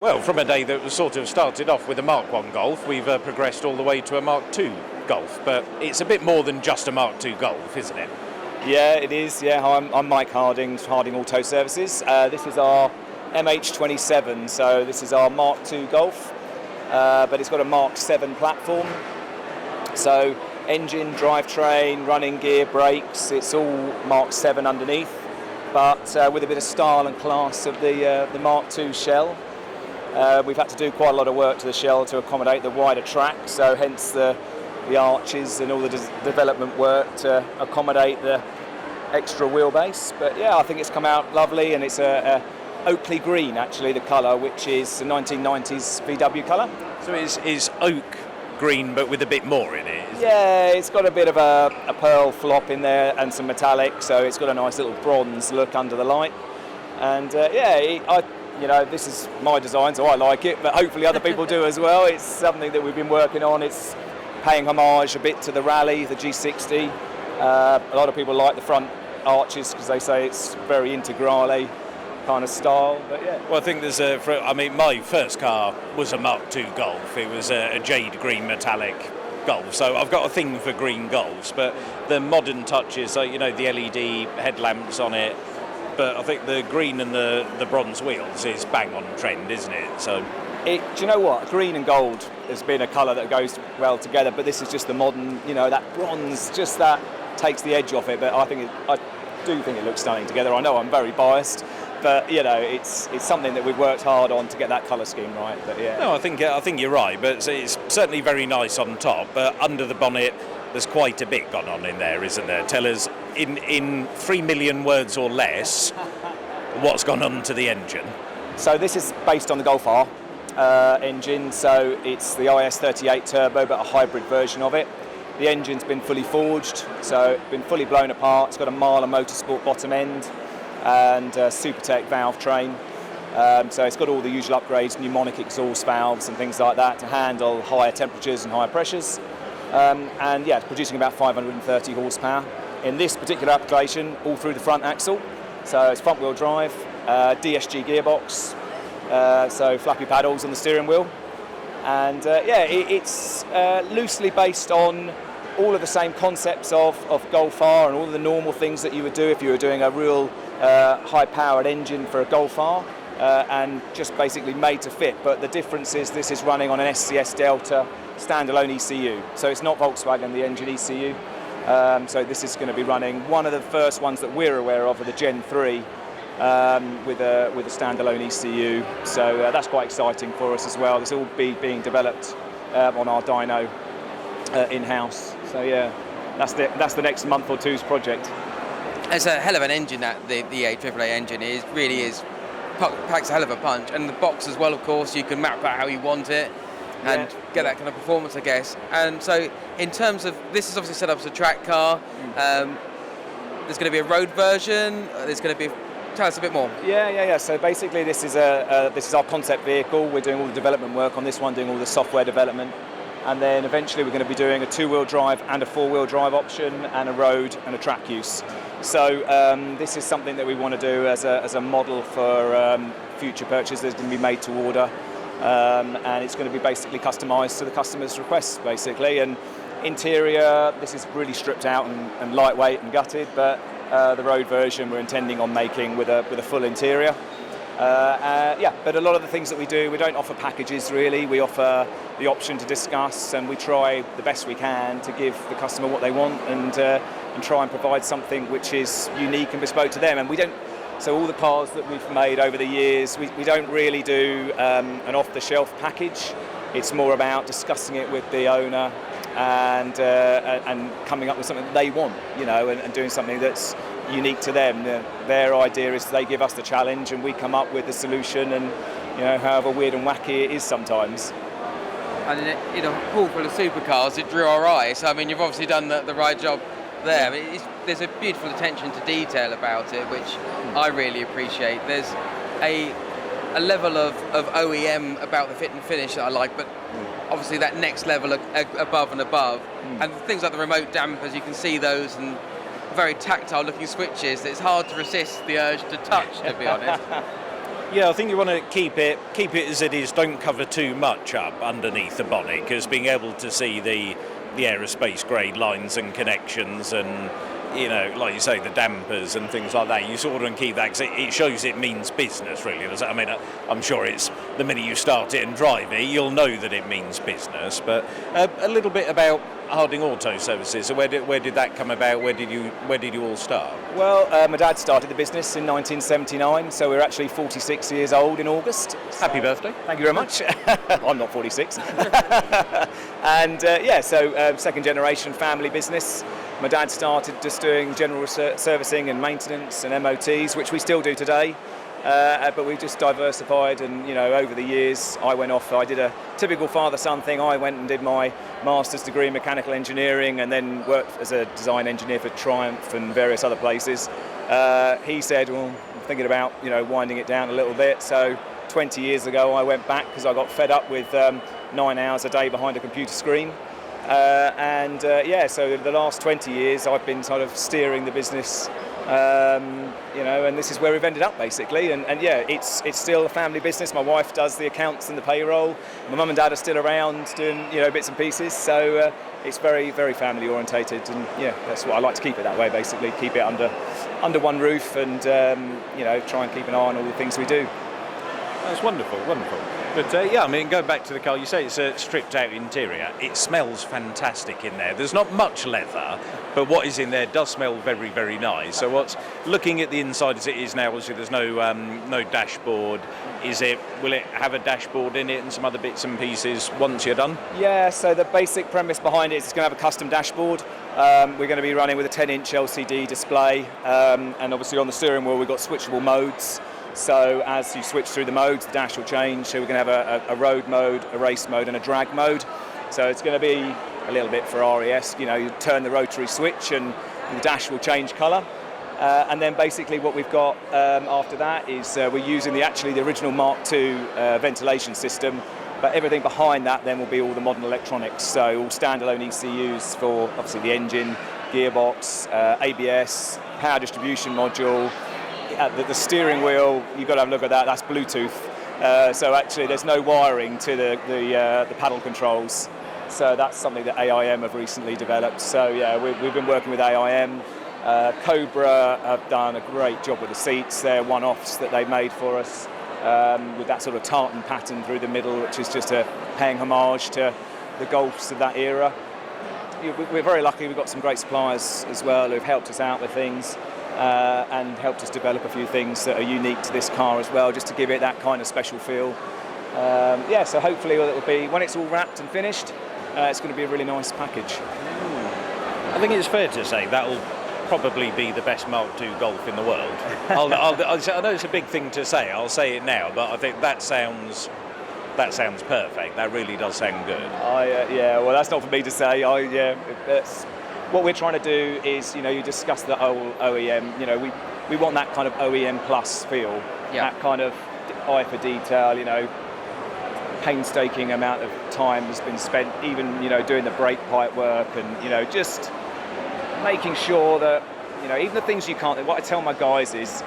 Well, from a day that was sort of started off with a Mk1 Golf, we've progressed all the way to a Mk2 Golf, but it's a bit more than just a Mk2 Golf, isn't it? Yeah, it is. Yeah, hi, I'm Mike Harding, Harding Auto Services. This is our MH-27, so this is our Mk2 Golf, but it's got a Mk7 platform. So engine, drivetrain, running gear, brakes, it's all Mk7 underneath, but with a bit of style and class of the Mk2 shell. We've had to do quite a lot of work to the shell to accommodate the wider track, so hence the arches and all the development work to accommodate the extra wheelbase. But yeah, I think it's come out lovely, and it's a Oakley green, actually, the colour, which is a 1990s VW colour. So it's oak green, but with a bit more in it. Yeah, it's got a bit of a pearl flop in there and some metallic, so it's got a nice little bronze look under the light. And this is my design, so I like it, but hopefully other people do as well. It's something that we've been working on. It's paying homage a bit to the Rally, the G60. A lot of people like the front arches because they say it's very integrale kind of style, but yeah. Well, I think there's my first car was a Mk2 Golf. It was a jade green metallic Golf, so I've got a thing for green Golfs, but the modern touches, the LED headlamps on it, but I think the green and the bronze wheels is bang on trend, isn't it? So, do you know what? Green and gold has been a colour that goes well together, but this is just the modern, that bronze, just that takes the edge off it. But I do think it looks stunning together. I know I'm very biased, but it's something that we've worked hard on to get that colour scheme right. But yeah. No, I think you're right, but it's certainly very nice on top. But under the bonnet, there's quite a bit gone on in there, isn't there? Tell us, in 3 million words or less, what's gone on to the engine. So this is based on the Golf R engine, so it's the IS38 turbo, but a hybrid version of it. The engine's been fully forged, so it's been fully blown apart. It's got a Marla Motorsport bottom end and a Supertech valve train. So it's got all the usual upgrades, pneumonic exhaust valves and things like that to handle higher temperatures and higher pressures. It's producing about 530 horsepower. In this particular application, all through the front axle. So it's front wheel drive, DSG gearbox, so flappy paddles on the steering wheel. And it's loosely based on all of the same concepts of Golf R and all of the normal things that you would do if you were doing a real high-powered engine for a Golf R, and just basically made to fit. But the difference is this is running on an SCS Delta standalone ECU. So it's not Volkswagen, the engine ECU. So this is going to be running one of the first ones that we're aware of, the Gen 3, with a standalone ECU. So that's quite exciting for us as well. This will all be being developed on our dyno in-house. So yeah, that's the next month or two's project. It's a hell of an engine, that the AAA engine really is. Packs a hell of a punch, and the box as well, of course. You can map out how you want it and get that kind of performance, I guess. And so in terms of, this is obviously set up as a track car. There's going to be a road version. There's going to be, tell us a bit more. Yeah. So basically this is our concept vehicle. We're doing all the development work on this one, doing all the software development. And then eventually we're going to be doing a 2-wheel drive and a 4-wheel drive option, and a road and a track use. So this is something that we want to do as a model for future purchase. That's going to be made to order, and it's going to be basically customised to the customer's requests, basically. And interior, this is really stripped out and lightweight and gutted, but the road version we're intending on making with a full interior. But a lot of the things that we do, we don't offer packages really. We offer the option to discuss, and we try the best we can to give the customer what they want, and try and provide something which is unique and bespoke to them. And we don't. So all the cars that we've made over the years, we don't really do an off-the-shelf package. It's more about discussing it with the owner and coming up with something that they want, and doing something that's unique to them. Their idea is they give us the challenge and we come up with the solution, and however weird and wacky it is sometimes. And in a pool full of supercars, it drew our eye. So I mean, you've obviously done the right job there. I mean, there's a beautiful attention to detail about it, which I really appreciate. There's a level of OEM about the fit and finish that I like, but obviously that next level above and above. And things like the remote dampers, you can see those, and very tactile looking switches. It's hard to resist the urge to touch, to be honest. Yeah, I think you want to keep it as it is. Don't cover too much up underneath the bonnet, because being able to see the aerospace grade lines and connections, and like you say, the dampers and things like that, you sort of want to keep that, because it shows it means business, really. I mean, I'm sure it's the minute you start it and drive it, you'll know that it means business. But a little bit about Harding Auto Services. So where did that come about? Where did you all start? Well, my dad started the business in 1979, so we're actually 46 years old in August. Happy birthday. Thank you very much. I'm not 46. And second generation family business. My dad started just doing general servicing and maintenance and MOTs, which we still do today. But we've just diversified, and over the years I went off. I did a typical father-son thing. I went and did my master's degree in mechanical engineering, and then worked as a design engineer for Triumph and various other places. He said, "Well, I'm thinking about winding it down a little bit." So 20 years ago, I went back because I got fed up with 9 hours a day behind a computer screen. So the last 20 years I've been sort of steering the business, and this is where we've ended up basically. And it's still a family business. My wife does the accounts and the payroll. My mum and dad are still around doing bits and pieces. So it's very, very family orientated, and that's what I like to keep it that way. Basically, keep it under one roof, and try and keep an eye on all the things we do. That's wonderful. But I mean, going back to the car, you say it's a stripped out interior. It smells fantastic in there. There's not much leather, but what is in there does smell very, very nice. So looking at the inside as it is now, obviously there's no dashboard. Will it have a dashboard in it and some other bits and pieces once you're done? Yeah, so the basic premise behind it is it's going to have a custom dashboard. We're going to be running with a 10-inch LCD display, and obviously on the steering wheel we've got switchable modes. So as you switch through the modes, the dash will change. So we're going to have a road mode, a race mode, and a drag mode. So it's going to be a little bit for RES. You turn the rotary switch and the dash will change colour. And then basically what we've got after that is we're using the original Mk2 ventilation system. But everything behind that then will be all the modern electronics. So all standalone ECUs for obviously the engine, gearbox, ABS, power distribution module. The steering wheel, you've got to have a look at that. That's Bluetooth. So actually, there's no wiring to the paddle controls. So that's something that AIM have recently developed. So we've been working with AIM. Cobra have done a great job with the seats. They're one-offs that they made for us with that sort of tartan pattern through the middle, which is just paying homage to the Golfs of that era. We're very lucky. We've got some great suppliers as well who've helped us out with things. And helped us develop a few things that are unique to this car as well, just to give it that kind of special feel. So hopefully it'll be, when it's all wrapped and finished, it's going to be a really nice package. I think it's fair to say that'll probably be the best Mk2 Golf in the world. I know it's a big thing to say, I'll say it now, but I think that sounds perfect. That really does sound good. Well, that's not for me to say. What we're trying to do is, you discuss the OEM, we want that kind of OEM plus feel, that kind of eye for detail, painstaking amount of time has been spent even, doing the brake pipe work and, just making sure that, even the things you can't, what I tell my guys is,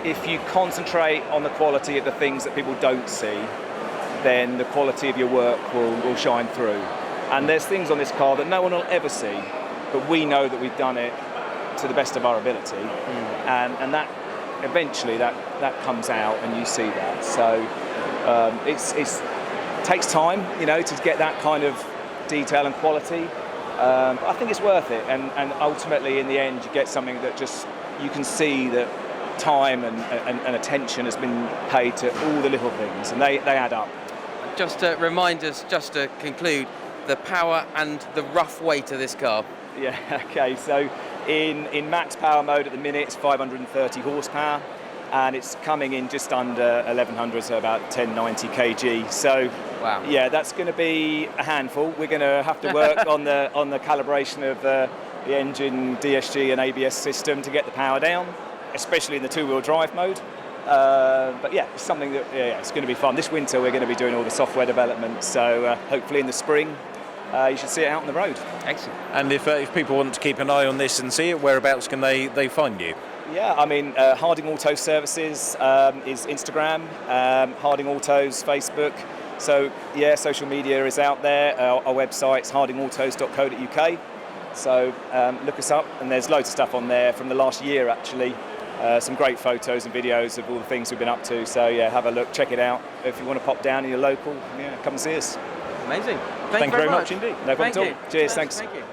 if you concentrate on the quality of the things that people don't see, then the quality of your work will shine through. And there's things on this car that no one will ever see, but we know that we've done it to the best of our ability, and that eventually that comes out and you see that. So it takes time, to get that kind of detail and quality. But I think it's worth it, and ultimately in the end you get something that just you can see that time and attention has been paid to all the little things, and they add up. Just to remind us, just to conclude, the power and the rough weight of this car. Yeah, okay, so in max power mode at the minute it's 530 horsepower, and it's coming in just under 1100, so about 1090 kg. So wow. Yeah, that's going to be a handful. We're going to have to work on the calibration of the engine, DSG and ABS system to get the power down, especially in the two-wheel drive mode. But yeah, it's something that it's going to be fun. This winter we're going to be doing all the software development, so hopefully in the spring you should see it out on the road. Excellent. And if people want to keep an eye on this and see it, whereabouts can they find you? Yeah, I mean, Harding Auto Services is Instagram, Harding Autos Facebook. So yeah, social media is out there. Our website's hardingautos.co.uk. So look us up, and there's loads of stuff on there from the last year actually. Some great photos and videos of all the things we've been up to. So yeah, have a look, check it out. If you want to pop down in your local, yeah, come and see us. Amazing. Thank you very much indeed. No problem at all. Cheers, thanks. Thank you.